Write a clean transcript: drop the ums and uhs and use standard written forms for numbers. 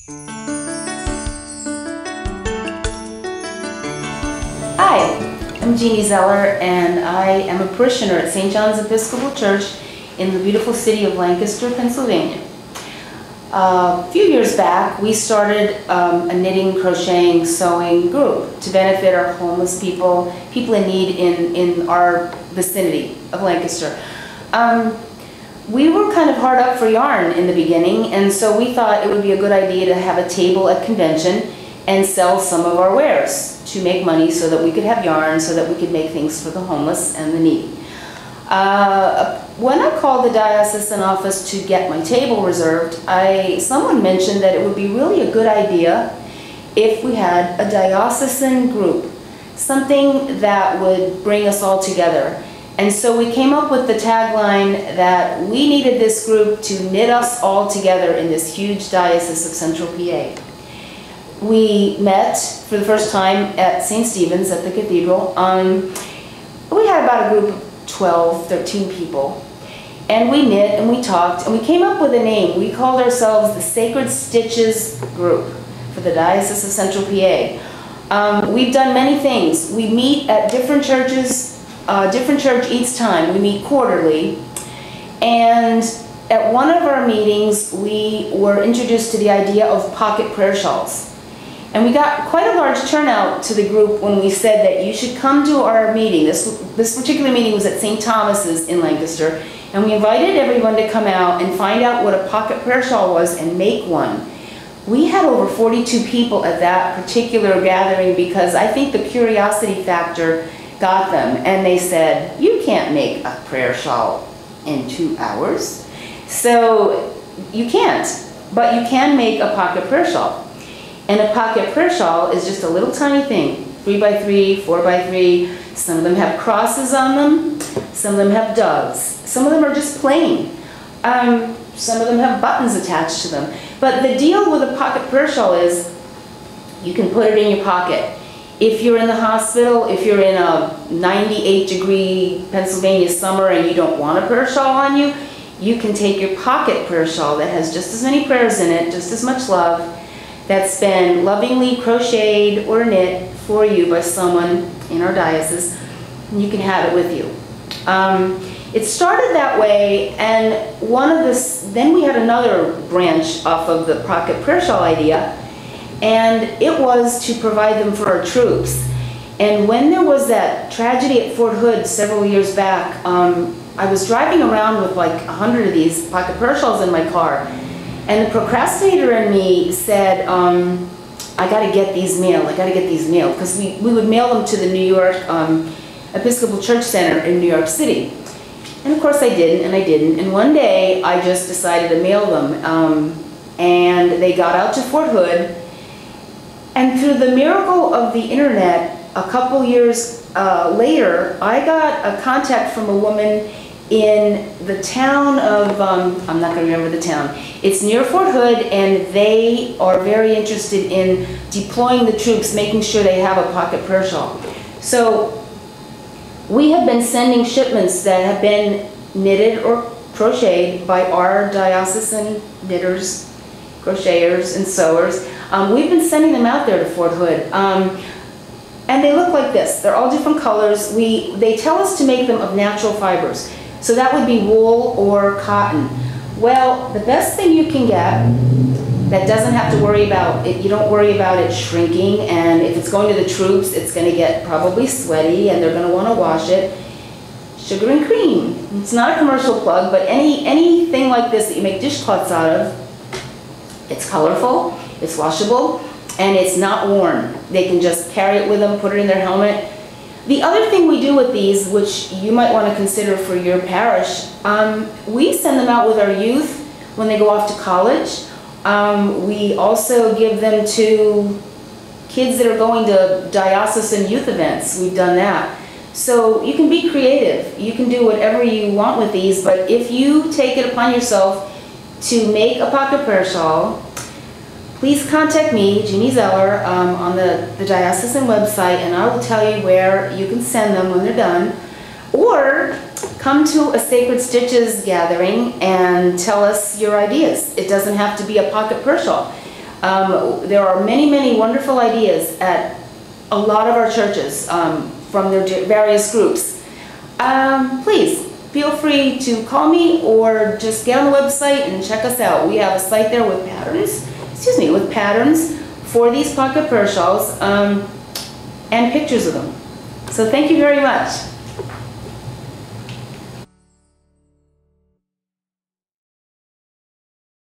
Hi, I'm Jeannie Zeller, and I am a parishioner at St. John's Episcopal Church in the beautiful city of Lancaster, Pennsylvania. A few years back, we started a knitting, crocheting, sewing group to benefit our homeless people, people in need in our vicinity of Lancaster. We were kind of hard up for yarn in the beginning, and so we thought it would be a good idea to have a table at convention and sell some of our wares to make money so that we could have yarn, so that we could make things for the homeless and the needy. When I called the diocesan office to get my table reserved, someone mentioned that it would be really a good idea if we had a diocesan group, something that would bring us all together. And so we came up with the tagline that we needed this group to knit us all together in this huge diocese of Central PA. We met for the first time at St. Stephen's at the cathedral. We had about a group of 12, 13 people. And we knit and we talked and we came up with a name. We called ourselves the Sacred Stitches Group for the Diocese of Central PA. We've done many things. We meet at different churches, different church each time. We meet quarterly. And at one of our meetings, we were introduced to the idea of pocket prayer shawls. And we got quite a large turnout to the group when we said that you should come to our meeting. This particular meeting was at St. Thomas's in Lancaster, and we invited everyone to come out and find out what a pocket prayer shawl was and make one. We had over 42 people at that particular gathering because I think the curiosity factor got them, and they said, you can't make a prayer shawl in 2 hours. So you can't, but you can make a pocket prayer shawl. And a pocket prayer shawl is just a little tiny thing, 3 by 3, 4 by 3. Some of them have crosses on them. Some of them have doves. Some of them are just plain. Some of them have buttons attached to them. But the deal with a pocket prayer shawl is you can put it in your pocket. If you're in the hospital, if you're in a 98-degree Pennsylvania summer and you don't want a prayer shawl on you, you can take your pocket prayer shawl that has just as many prayers in it, just as much love, that's been lovingly crocheted or knit for you by someone in our diocese, and you can have it with you. It started that way, and then we had another branch off of the pocket prayer shawl idea, and it was to provide them for our troops. And when there was that tragedy at Fort Hood several years back, I was driving around with like 100 of these pocket prayer shawls in my car. And the procrastinator in me said, I gotta get these mailed, because we would mail them to the New York Episcopal Church Center in New York City. And of course I didn't, and one day I just decided to mail them, and they got out to Fort Hood, and through the miracle of the internet, a couple years later, I got a contact from a woman in the town of, I'm not going to remember the town. It's near Fort Hood, and they are very interested in deploying the troops, making sure they have a pocket prayer shawl. So we have been sending shipments that have been knitted or crocheted by our diocesan knitters, crocheters, and sewers. We've been sending them out there to Fort Hood. And they look like this. They're all different colors. They tell us to make them of natural fibers. So that would be wool or cotton. Well, the best thing you can get that doesn't have to worry about it, you don't worry about it shrinking, and if it's going to the troops, it's going to get probably sweaty and they're going to want to wash it. Sugar and cream. It's not a commercial plug, but anything like this that you make dishcloths out of, it's colorful, it's washable, and it's not worn. They can just carry it with them, put it in their helmet. The other thing we do with these, which you might want to consider for your parish, we send them out with our youth when they go off to college. We also give them to kids that are going to diocesan youth events. We've done that. So you can be creative. You can do whatever you want with these, but if you take it upon yourself to make a pocket prayer shawl, please contact me, Jeannie Zeller, on the diocesan website, and I will tell you where you can send them when they're done. Or come to a Sacred Stitches gathering and tell us your ideas. It doesn't have to be a pocket prayer shawl. There are many, many wonderful ideas at a lot of our churches from their various groups. Please feel free to call me or just get on the website and check us out. We have a site there with patterns for these pocket prayer shawls and pictures of them. So thank you very much.